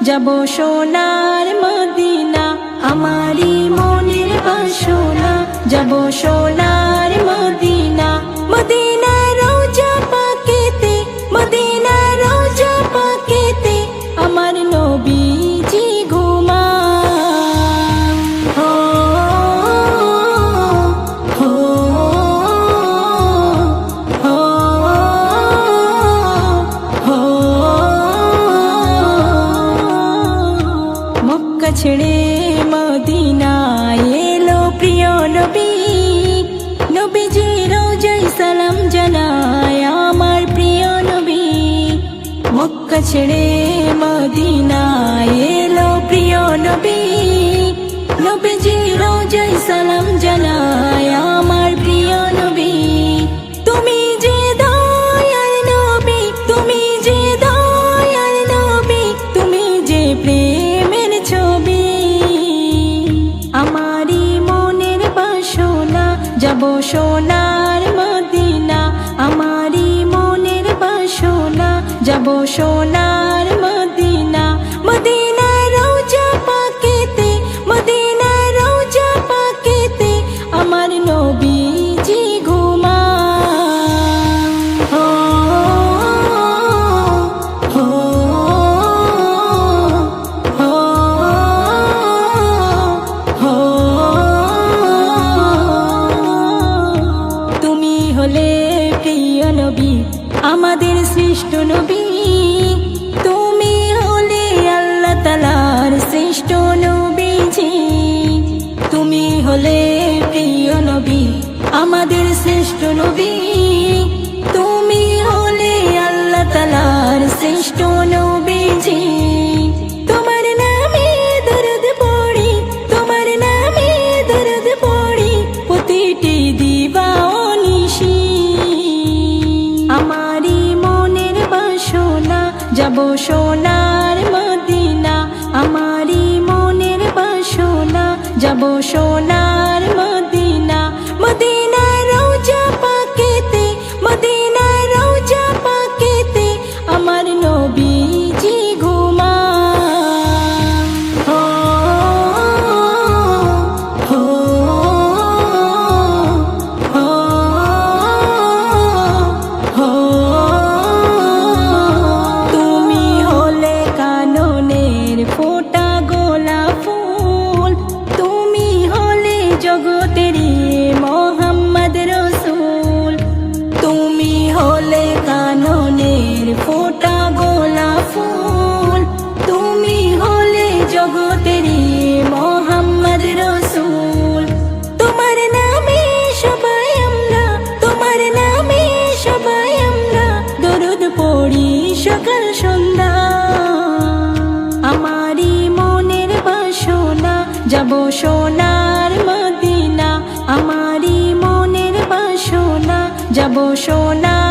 যাব সোনার মদিনা, আমারই মনের বাসনা, যাব সোনার মদিনা। মদিনা রওজা পাকেতে, মদিনা রওজা পাকেতে আমার নবীজি ঘুমান। হো হো হো হো মক্কা ছেড়ে মদিনায় এলো প্রিয় নবী, নবীজি রওজায় সালাম জানায় আমার প্রিয় নবী। মক্কা ছেড়ে মদিনায় এলো প্রিয় নবী, নবীজি রওজায় সালাম জানায় আমার প্রিয় নবী। তুমি যে দয়ার নবী, তুমি যে দয়ার নবী, তুমি যে প্রেমের ছবি, আমারই মনের বাসনা, যাব সোনার মদিনা, আমারই মনের বাসনা, যাব সোনার মদিনা। মদিনা রওজা পাকেতে, মদিনা রওজা পাকেতে আমার নবীজি ঘুমান। হো হো হো হো তুমি হলে প্রিয় নবী, আমাদের শ্রেষ্ঠ নবী, তুমি হলে আল্লাহ তাআলার শ্রেষ্ঠ নবীজি। তুমি হলে প্রিয় নবী, আমাদের শ্রেষ্ঠ নবী, তুমি হলে আল্লাহ তাআলার শ্রেষ্ঠ নবীজি। তোমার নামে দরুদ পড়ি, তোমার নামে দরুদ পড়ি প্রতিটি দিবা ও নিশি, আমারই মনের বাসনা, যাব সোনার মদিনা, আমারই মনের বাসনা, যাব সোনার মদিনা। মদিনা রওজা পাকেতে, মদিনা রওজা পাকেতে আমার নবীজি ঘুমান। হো হো হো হো তুমি হলে কাননের ফোঁটা গোলাপ ফুল, তুমি হলে জগতেরই মোহাম্মদ রসূল। তুমি হলে কাননের ফোঁটা গোলাপ ফুল, তুমি হলে জগতেরই মোহাম্মদ রসূল। তোমার নামে সবাই আমরা, তোমার নামে সবাই আমরা দরুদ পড়ি সকাল সন্ধ্যা, আমারই মনের বাসনা, যাব সোনার মদিনা, আমারই মনের বাসনা, যাব সোনার